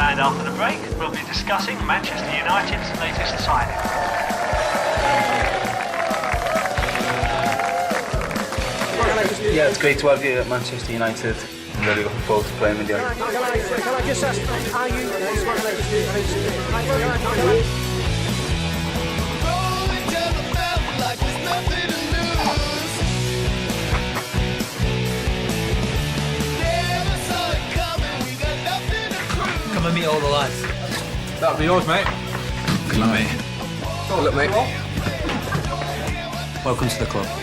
And after the break, we'll be discussing Manchester United's latest signing. Yeah, it's great to have you at Manchester United. I'm really looking forward to playing with you. Can I just ask, are you... Come and meet all the lads. That'll be yours, mate. Come on, mate. Go on, look, mate. Welcome to the club.